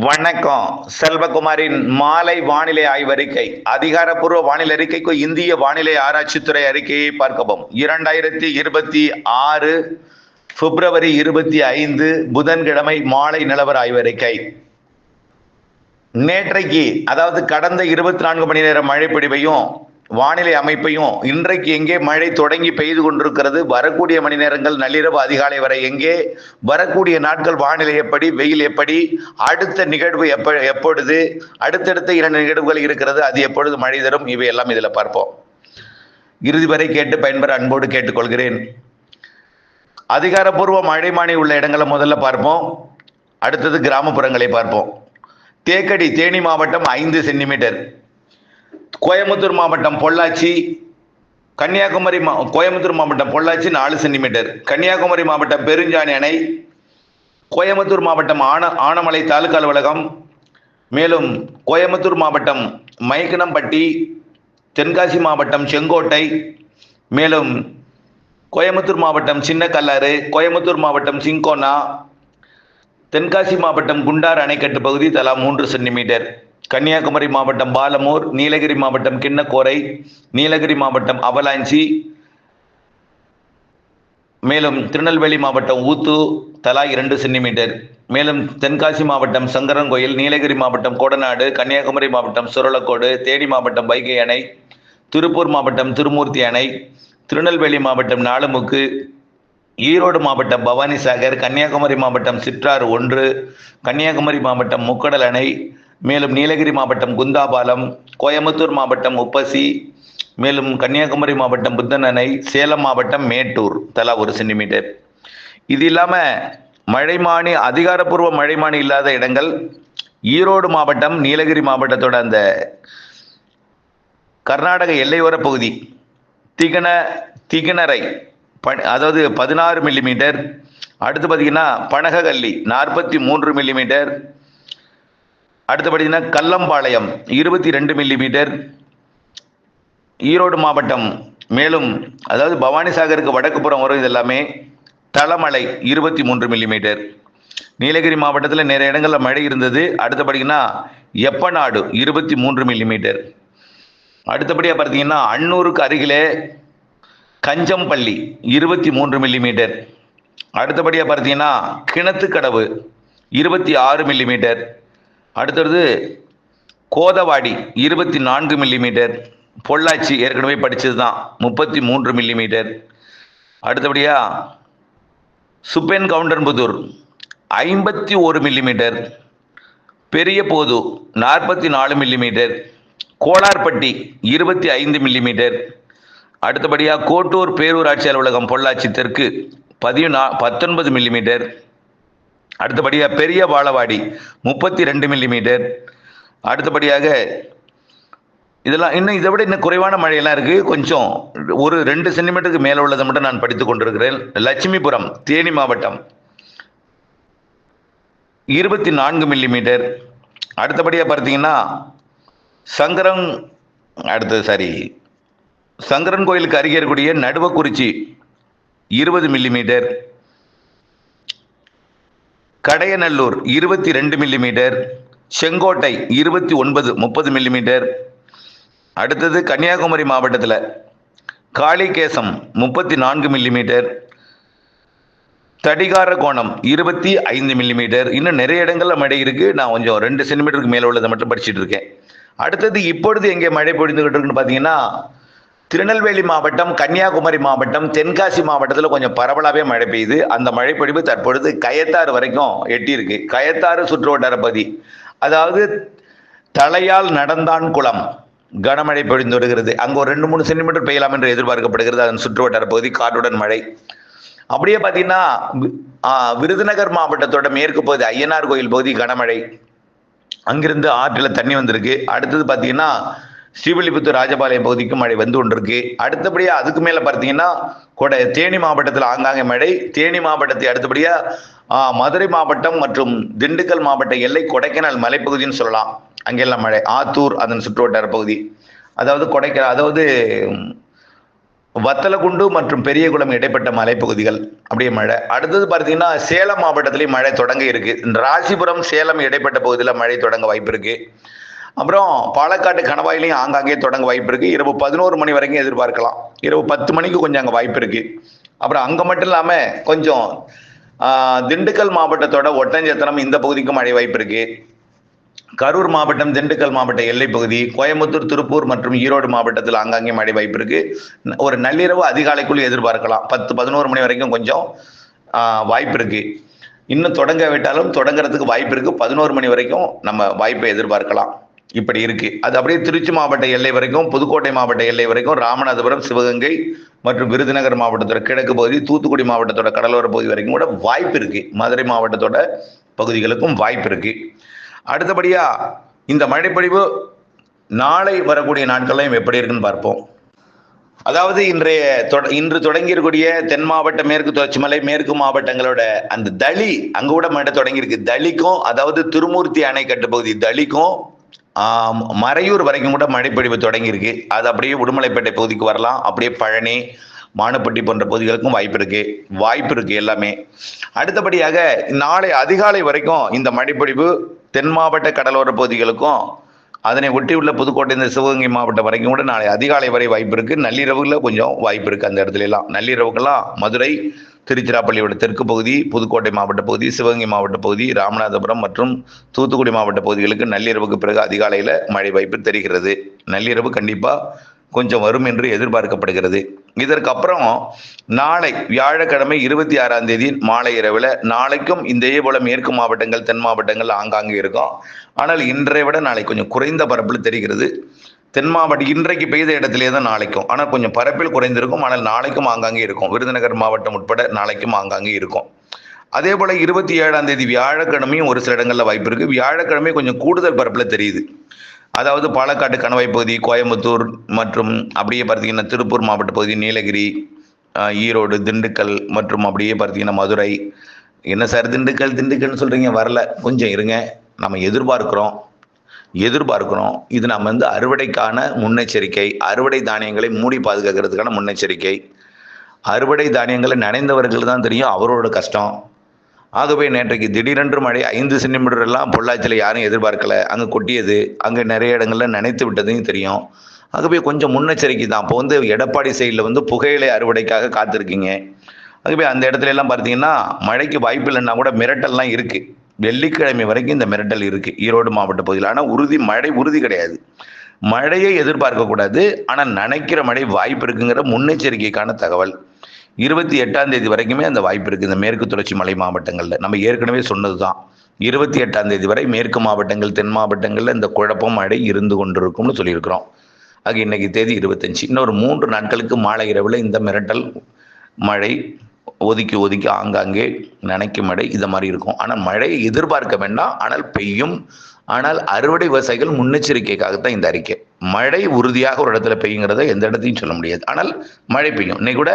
வணக்கம். செல்வகுமாரின் மாலை வானிலை ஆய்வறிக்கை. அதிகாரப்பூர்வ வானிலை அறிக்கைக்கு இந்திய வானிலை ஆராய்ச்சித்துறை அறிக்கையை பார்க்கவும். 2026 பிப்ரவரி 25 புதன்கிழமை மாலை நிலவர ஆய்வறிக்கை. நேற்றைக்கு, அதாவது கடந்த 24 மணி நேர மழை பொழிவையும் வானிலை அமைப்பையும், இன்றைக்கு எங்கே மழை தொடங்கி பெய்து கொண்டிருக்கிறது, வரக்கூடிய மணி நேரங்கள் நள்ளிரவு அதிகாலை வரை எங்கே, வரக்கூடிய நாட்கள் வானிலை எப்படி, வெயில் எப்படி, அடுத்த நிகழ்வு எப்பொழுது, அடுத்தடுத்த 2 நிகழ்வுகள் இருக்கிறது, அது எப்பொழுது மழை தரும், இவை எல்லாம் இதில் பார்ப்போம். இறுதி வரை கேட்டு பயன்பெற அன்போடு கேட்டுக்கொள்கிறேன். அதிகாரப்பூர்வ மழைமானி உள்ள இடங்களை முதல்ல பார்ப்போம். அடுத்தது கிராமப்புறங்களை பார்ப்போம். தேக்கடி தேனி மாவட்டம் 5 சென்டிமீட்டர், கோயம்புத்தூர் மாவட்டம் பொள்ளாச்சி, கோயம்புத்தூர் மாவட்டம் பொள்ளாச்சி 4 சென்டிமீட்டர், கன்னியாகுமரி மாவட்டம் பெருஞ்சாணி அணை, கோயம்புத்தூர் மாவட்டம் ஆனமலை தாலுகா அலுவலகம், மேலும் கோயம்புத்தூர் மாவட்டம் மைக்கனம்பட்டி, தென்காசி மாவட்டம் செங்கோட்டை, மேலும் கோயம்புத்தூர் மாவட்டம் சின்ன கல்லாறு, கோயம்புத்தூர் மாவட்டம் சிங்கோனா, தென்காசி மாவட்டம் குண்டார் அணைக்கட்டு பகுதி தலா 3 சென்டிமீட்டர், கன்னியாகுமரி மாவட்டம் பாலமூர், நீலகிரி மாவட்டம் கிண்ணக்கோரை, நீலகிரி மாவட்டம் அவலாஞ்சி, மேலும் திருநெல்வேலி மாவட்டம் ஊத்து தலா 2 சென்டிமீட்டர், மேலும் தென்காசி மாவட்டம் சங்கரன்கோயில், நீலகிரி மாவட்டம் கோடநாடு, கன்னியாகுமரி மாவட்டம் சுரலக்கோடு, தேனி மாவட்டம் வைகை அணை, திருப்பூர் மாவட்டம் திருமூர்த்தி அணை, திருநெல்வேலி மாவட்டம் நாலுமுக்கு, ஈரோடு மாவட்டம் பவானிசாகர், கன்னியாகுமரி மாவட்டம் சிற்றாறு 1, கன்னியாகுமரி மாவட்டம் முக்கடல் அணை, மேலும் நீலகிரி மாவட்டம் குந்தாபாலம், கோயம்புத்தூர் மாவட்டம் உப்பசி, மேலும் கன்னியாகுமரி மாவட்டம் புத்தன் அணை, சேலம் மாவட்டம் மேட்டூர் தலா 1 சென்டிமீட்டர். இது இல்லாமல் மழைமானி, அதிகாரப்பூர்வ மழைமானி இல்லாத இடங்கள் ஈரோடு மாவட்டம், நீலகிரி மாவட்டத்தோட அந்த கர்நாடக எல்லையோர பகுதி திகனரை, அதாவது 16 மில்லிமீட்டர். அடுத்து பார்த்தீங்கன்னா பனகல்லி 43 மில்லிமீட்டர். அடுத்து பார்த்தீங்கன்னா கல்லம்பாளையம் 22 மில்லிமீட்டர். ஈரோடு மாவட்டம், மேலும் அதாவது பவானிசாகருக்கு வடக்கு புறம் வரும் இது எல்லாமே தலமலை 23 மில்லிமீட்டர். நீலகிரி மாவட்டத்தில் நிறைய இடங்களில் மழை இருந்தது. அடுத்து பார்த்தீங்கன்னா எப்பநாடு 23 மில்லிமீட்டர். அடுத்தபடியாக பார்த்தீங்கன்னா அன்னூருக்கு அருகிலே கஞ்சம்பள்ளி 23 மில்லிமீட்டர். அடுத்தபடியாக பார்த்தீங்கன்னா கிணத்துக்கடவு 26 மில்லிமீட்டர். அடுத்தது கோதவாடி 24 மில்லிமீட்டர். பொள்ளாச்சி ஏற்கனவே படித்தது தான் 33 மில்லிமீட்டர். அடுத்தபடியாக சுப்பேன் கவுண்டன்புதூர் 51 மில்லிமீட்டர். பெரிய போது 44 மில்லிமீட்டர். கோலார்பட்டி 25 மில்லிமீட்டர். அடுத்தபடியாக கோட்டூர் பேரூராட்சி அலுவலகம் பொள்ளாச்சி தெற்கு 19 மில்லிமீட்டர். அடுத்தபடியாக பெரிய வாழவாடி 32 மில்லிமீட்டர். அடுத்தபடியாக இதெல்லாம் இதை விட இன்னும் குறைவான மழையெல்லாம் இருக்குது. கொஞ்சம் ஒரு 2 சென்டிமீட்டருக்கு மேலே உள்ளதை மட்டும் நான் படித்து கொண்டிருக்கிறேன். லட்சுமிபுரம் தேனி மாவட்டம் 24 மில்லிமீட்டர். அடுத்தபடியாக பார்த்தீங்கன்னா சங்கரன் கோயிலுக்கு அருகே இருக்கக்கூடிய Naduvakurichi 20 millimetre. Kadayanallur 22 millimetre. Sengottai 29 30 millimetre. அடுத்தது கன்னியாகுமரி மாவட்டத்தில் காளிகேசம் 34 மில்லிமீட்டர். தடிகாரகோணம் 25 மில்லிமீட்டர். இன்னும் நிறைய இடங்களில் மழை இருக்குது. நான் கொஞ்சம் 2 சென்டிமீட்டருக்கு மேலே உள்ளதை மட்டும் படிச்சுட்டு இருக்கேன். அடுத்தது இப்பொழுது எங்கே மழை பொழிந்துகிட்டு இருக்குன்னு பார்த்தீங்கன்னா திருநெல்வேலி மாவட்டம், கன்னியாகுமரி மாவட்டம், தென்காசி மாவட்டத்தில் கொஞ்சம் பரவலாகவே மழை பெய்யுது. அந்த மழை பொழிவு தற்பொழுது கயத்தாறு வரைக்கும் எட்டியிருக்கு. கயத்தாறு சுற்று வட்டார பகுதி, அதாவது தலையால் நடந்தான் குளம் கனமழை பொழிந்து வருகிறது. அங்கே ஒரு 2-3 சென்டிமீட்டர் பெய்யலாம் என்று எதிர்பார்க்கப்படுகிறது. அதன் சுற்று வட்டார பகுதி காற்றுடன் மழை. அப்படியே பார்த்தீங்கன்னா விருதுநகர் மாவட்டத்தோட மேற்கு பகுதி ஐயனார் கோயில் பகுதி கனமழை. அங்கிருந்து ஆற்றில் தண்ணி வந்திருக்கு. அடுத்தது பார்த்தீங்கன்னா ஸ்ரீவில்லிபுத்தூர் ராஜபாளையம் பகுதிக்கு மழை வந்து கொண்டிருக்கு. அடுத்தபடியாக அதுக்கு மேலே பார்த்தீங்கன்னா தேனி மாவட்டத்தில் ஆங்காங்கே மழை. தேனி மாவட்டத்தை அடுத்தபடியாக மதுரை மாவட்டம் மற்றும் திண்டுக்கல் மாவட்ட எல்லை கொடைக்கானல் மலைப்பகுதின்னு சொல்லலாம். அங்கெல்லாம் மழை. ஆத்தூர் அதன் சுற்றுவட்டார பகுதி, அதாவது வத்தலக்குண்டு மற்றும் பெரியகுளம் இடைப்பட்ட மலைப்பகுதிகள் அப்படியே மழை. அடுத்தது பார்த்தீங்கன்னா சேலம் மாவட்டத்திலேயும் மழை தொடங்க இருக்கு. ராசிபுரம் சேலம் இடைப்பட்ட பகுதியில் மழை தொடங்க வாய்ப்பு இருக்கு. அப்புறம் பாலக்காட்டு கணவாயிலையும் ஆங்காங்கே தொடங்க வாய்ப்பு இருக்கு. இரவு 11 மணி வரைக்கும் எதிர்பார்க்கலாம். இரவு 10 மணிக்கு கொஞ்சம் அங்கே வாய்ப்பு இருக்கு. அப்புறம் அங்கே மட்டும் இல்லாமல் கொஞ்சம் திண்டுக்கல் மாவட்டத்தோட ஒட்டஞ்சத்திரம் இந்த பகுதிக்கும் மழை வாய்ப்பு இருக்கு. கரூர் மாவட்டம், திண்டுக்கல் மாவட்ட எல்லை பகுதி, கோயம்புத்தூர், திருப்பூர் மற்றும் ஈரோடு மாவட்டத்தில் ஆங்காங்கே மழை வாய்ப்பு இருக்கு. ஒரு நள்ளிரவு அதிகாலைக்குள் எதிர்பார்க்கலாம். 10-11 மணி வரைக்கும் கொஞ்சம் வாய்ப்பு இருக்கு. இன்னும் தொடங்க விட்டாலும் தொடங்குறதுக்கு வாய்ப்பு இருக்கு. 11 மணி வரைக்கும் நம்ம வாய்ப்பை எதிர்பார்க்கலாம். இப்படி இருக்கு. அது அப்படியே திருச்சி மாவட்ட எல்லை வரைக்கும், புதுக்கோட்டை மாவட்ட எல்லை வரைக்கும், ராமநாதபுரம், சிவகங்கை மற்றும் விருதுநகர் மாவட்டத்தோட கிழக்கு பகுதி, தூத்துக்குடி மாவட்டத்தோட கடலோர பகுதி வரைக்கும் கூட வாய்ப்பு இருக்கு. மதுரை மாவட்டத்தோட பகுதிகளுக்கும் வாய்ப்பு இருக்கு. அடுத்தபடியா இந்த மழைப்பொழிவு நாளை வரக்கூடிய நாட்கள்லாம் எப்படி இருக்குன்னு பார்ப்போம். அதாவது இன்று தொடங்கி இருக்கக்கூடிய தென் மாவட்ட, மேற்கு தொடர்ச்சி மலை, மேற்கு மாவட்டங்களோட அந்த தளி அங்க கூட மழை தொடங்கி இருக்கு. தளிக்கும், அதாவது திருமூர்த்தி அணைக்கட்டு பகுதி தளிக்கும் மறையூர் வரைக்கும் கூட மழைப்பொழிவு தொடங்கி இருக்கு. அது அப்படியே உடுமலைப்பேட்டை பகுதிக்கு வரலாம். அப்படியே பழனி, மானுப்பட்டி போன்ற பகுதிகளுக்கும் வாய்ப்பு இருக்கு எல்லாமே. அடுத்தபடியாக நாளை அதிகாலை வரைக்கும் இந்த மழைப்பொழிவு தென் மாவட்ட கடலோர பகுதிகளுக்கும் அதனை ஒட்டியுள்ள புதுக்கோட்டை, இந்த சிவகங்கை மாவட்டம் வரைக்கும் கூட நாளை அதிகாலை வரை வாய்ப்பு இருக்கு. நள்ளிரவுல கொஞ்சம் வாய்ப்பு இருக்கு. அந்த இடத்துல எல்லாம் நள்ளிரவுக்கெல்லாம் மதுரை, திருச்சிராப்பள்ளியோட தெற்கு பகுதி, புதுக்கோட்டை மாவட்ட பகுதி, சிவகங்கை மாவட்ட பகுதி, ராமநாதபுரம் மற்றும் தூத்துக்குடி மாவட்ட பகுதிகளுக்கு நள்ளிரவுக்கு பிறகு அதிகாலையில் மழை வாய்ப்பு தெரிகிறது. நள்ளிரவு கண்டிப்பா கொஞ்சம் வரும் என்று எதிர்பார்க்கப்படுகிறது. இதற்கப்புறம் நாளை வியாழக்கிழமை 26ஆம் தேதி மாலை இரவில் நாளைக்கும் இதே போல மேற்கு மாவட்டங்கள், தென் மாவட்டங்கள் ஆங்காங்கே இருக்கும். ஆனால் இன்றைய விட நாளை கொஞ்சம் குறைந்த பரப்பில் தெரிகிறது. தென் மாவட்டம் இன்றைக்கு பெய்த இடத்திலே தான் நாளைக்கும், ஆனால் கொஞ்சம் பரப்பில் குறைந்திருக்கும். ஆனால் நாளைக்கும் ஆங்காங்கே இருக்கும். விருதுநகர் மாவட்டம் உட்பட நாளைக்கும் ஆங்காங்கே இருக்கும். அதே போல 27ஆம் தேதி வியாழக்கிழமையும் ஒரு சில இடங்கள்ல வாய்ப்பு இருக்கு. வியாழக்கிழமை கொஞ்சம் கூடுதல் பரப்பில் தெரியுது. அதாவது பாலக்காட்டு கணவாய் பகுதி, கோயம்புத்தூர் மற்றும் அப்படியே பார்த்தீங்கன்னா திருப்பூர் மாவட்ட பகுதி, நீலகிரி, ஈரோடு, திண்டுக்கல் மற்றும் அப்படியே பார்த்தீங்கன்னா மதுரை. என்ன சார் திண்டுக்கல்னு சொல்றீங்க? வரல, கொஞ்சம் இருங்க, நம்ம எதிர்பார்க்கிறோம். இது நம்ம அறுவடைக்கான முன்னெச்சரிக்கை. அறுவடை தானியங்களை மூடி பாதுகாக்கிறதுக்கான முன்னெச்சரிக்கை. அறுவடை தானியங்களை நனைந்தவர்கள் தான் தெரியும் அவரோட கஷ்டம். ஆகவே நேற்றைக்கு திடீரென்று மழை 5 சென்டிமீட்டர் எல்லாம் பொள்ளாச்சியில் யாரும் எதிர்பார்க்கல. அங்கே கொட்டியது, அங்கே நிறைய இடங்கள்ல நனைத்து விட்டதையும் தெரியும். ஆகவே கொஞ்சம் முன்னெச்சரிக்கை தான். இப்போ எடப்பாடி சைடில் புகையிலை அறுவடைக்காக காத்திருக்கீங்க. ஆகவே அந்த இடத்துல எல்லாம் பார்த்தீங்கன்னா மழைக்கு வாய்ப்பு இல்லைன்னா கூட மிரட்டல்லாம் இருக்கு. வெள்ளிக்கிழமை வரைக்கும் இந்த மிரட்டல் இருக்கு ஈரோடு மாவட்ட பகுதியில். ஆனால் மழை உறுதி கிடையாது. மழையை எதிர்பார்க்க கூடாது, ஆனால் நனைக்கிற மழை வாய்ப்பு இருக்குங்கிற முன்னெச்சரிக்கைக்கான தகவல். 28ஆம் தேதி வரைக்குமே அந்த வாய்ப்பு இருக்கு. இந்த மேற்கு தொடர்ச்சி மலை மாவட்டங்கள்ல நம்ம ஏற்கனவே சொன்னதுதான். 28ஆம் தேதி வரை மேற்கு மாவட்டங்கள், தென் மாவட்டங்கள்ல இந்த குழப்பம் மழை இருந்து கொண்டிருக்கும்னு சொல்லியிருக்கிறோம். ஆக இன்னைக்கு தேதி 25. இன்னொரு 3 நாட்களுக்கு மாலை இரவுல இந்த மிரட்டல் மழை ஒதுக்கி ஆங்காங்கே நனைக்கும் மழை இதை மாதிரி இருக்கும். ஆனால் மழையை எதிர்பார்க்க வேண்டாம், ஆனால் பெய்யும். ஆனால் அறுவடை விவசாயிகள் முன்னெச்சரிக்கைக்காகத்தான் இந்த அறிக்கை. மழை உறுதியாக ஒரு இடத்துல பெய்யுங்கிறத எந்த இடத்தையும் சொல்ல முடியாது, ஆனால் மழை பெய்யும். இன்னைக்கு கூட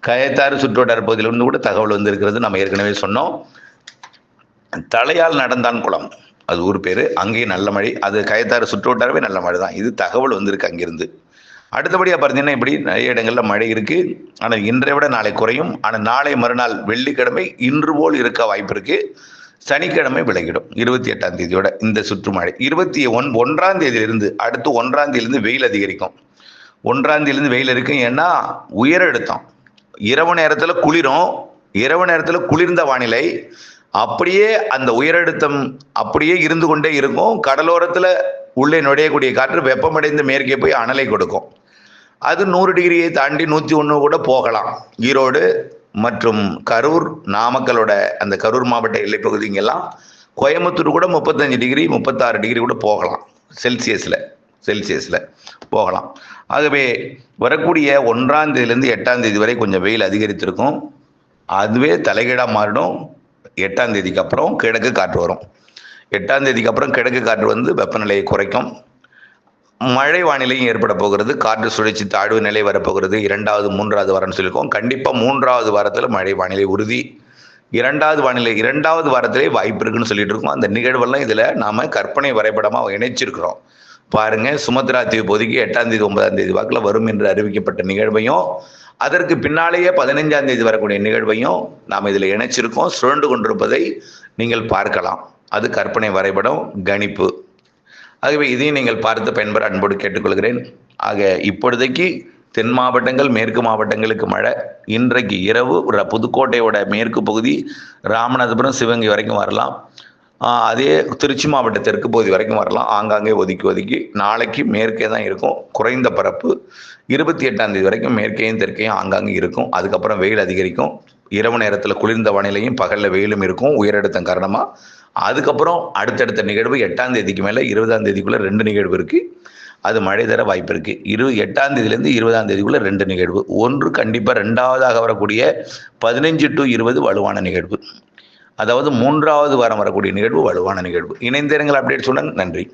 கயத்தாறு சுற்றுவட்டார பகுதியிலிருந்து கூட தகவல் வந்திருக்கிறது. நம்ம ஏற்கனவே சொன்னோம். தலையால் நடந்தான் குளம், அது ஊர் பேரு. அங்கேயும் நல்ல மழை. அது கயத்தாறு சுற்றுவட்டாரவே நல்ல மழை தான். இது தகவல் வந்திருக்கு அங்கிருந்து. அடுத்தபடியாக பார்த்தீங்கன்னா இப்படி நிறைய இடங்கள்ல மழை இருக்கு. ஆனால் இன்றை விட நாளை குறையும். ஆனால் நாளை மறுநாள் வெள்ளிக்கிழமை இன்று போல் இருக்க வாய்ப்பு இருக்கு. சனிக்கிழமை விலகிடும். 28ஆம் தேதியோட இந்த சுற்றுமழை 21ஆம் தேதியிலிருந்து அடுத்து 1ஆம் தேதியிலிருந்து வெயில் அதிகரிக்கும். 1ஆம் தேதியிலிருந்து வெயில் இருக்கும். ஏன்னா உயரழுத்தம் இரவு நேரத்தில் குளிரும். இரவு நேரத்தில் குளிர்ந்த வானிலை அப்படியே அந்த உயரழுத்தம் அப்படியே இருந்து கொண்டே இருக்கும். கடலோரத்தில் உள்ளே நுழையக்கூடிய காற்று வெப்பமடைந்து மேற்கே போய் அனலை கொடுக்கும். அது 100 டிகிரியை தாண்டி 101 கூட போகலாம். ஈரோடு மற்றும் கரூர், நாமக்கலோட அந்த கரூர் மாவட்ட எல்லை பகுதிங்கெல்லாம், கோயம்புத்தூர் கூட 35 டிகிரி 36 டிகிரி கூட போகலாம். செல்சியஸில் போகலாம். ஆகவே வரக்கூடிய 1ஆம் தேதியிலேருந்து 8ஆம் தேதி வரை கொஞ்சம் வெயில் அதிகரித்திருக்கும். அதுவே தலைகீழாக மாறிடும். 8ஆம் தேதிக்கு அப்புறம் கிழக்கு காற்று வரும். 8ஆம் தேதிக்கு அப்புறம் கிழக்கு காற்று வெப்பநிலையை குறைக்கும். மழை வானிலையும் ஏற்பட போகிறது. காற்று சுழற்சி தாழ்வு நிலை வரப்போகிறது. 2வது 3வது வாரம்னு சொல்லியிருக்கோம். கண்டிப்பாக 3வது வாரத்தில் மழை வானிலை உறுதி. 2வது வாரத்திலே வாய்ப்பு இருக்குன்னு சொல்லிட்டு இருக்கோம். அந்த நிகழ்வெல்லாம் இதில் நாம் கற்பனை வரைபடமாக இணைச்சிருக்கிறோம். பாருங்க, சுமத்ரா தீவு பகுதிக்கு 8ஆம் தேதி 9ஆம் தேதி வாக்கில் வரும் என்று அறிவிக்கப்பட்ட நிகழ்வையும் அதற்கு பின்னாலேயே 15ஆம் தேதி வரக்கூடிய நிகழ்வையும் நாம் இதில் இணைச்சிருக்கோம். சுழண்டு கொண்டிருப்பதை நீங்கள் பார்க்கலாம். அது கற்பனை வரைபடம், கணிப்பு. ஆகவே இதையும் நீங்கள் பார்த்து பயன்பெற அன்போடு கேட்டுக்கொள்கிறேன். ஆக இப்பொழுதைக்கு தென் மாவட்டங்கள், மேற்கு மாவட்டங்களுக்கு மழை. இன்றைக்கு இரவு புதுக்கோட்டையோட மேற்கு பகுதி ராமநாதபுரம், சிவகங்கை வரைக்கும் வரலாம். அதே திருச்சி மாவட்ட தெற்கு பகுதி வரைக்கும் வரலாம். ஆங்காங்கே ஒதுக்கி ஒதுக்கி நாளைக்கு மேற்கே தான் இருக்கும். குறைந்த பரப்பு 28ஆம் தேதி வரைக்கும் மேற்கையும் தெற்கையும் ஆங்காங்கே இருக்கும். அதுக்கப்புறம் வெயில் அதிகரிக்கும். இரவு நேரத்தில் குளிர்ந்த வானிலையும் பகலில் வெயிலும் இருக்கும் உயரழுத்தம் காரணமாக. அதுக்கப்புறம் அடுத்தடுத்த நிகழ்வு 8ஆம் தேதிக்கு மேலே 20ஆம் தேதிக்குள்ளே 2 நிகழ்வு இருக்குது. அது மழை தர வாய்ப்பு இருக்குது. 8ஆம் தேதியிலேருந்து 20ஆம் தேதிக்குள்ளே 2 நிகழ்வு. ஒன்று கண்டிப்பாக 2ஆவதாக வரக்கூடிய 15 to 20 வலுவான நிகழ்வு. அதாவது 3ஆவது வாரம் வரக்கூடிய நிகழ்வு வலுவான நிகழ்வு. இணைந்திருங்கள் அப்டேட் சொன்ன. நன்றி.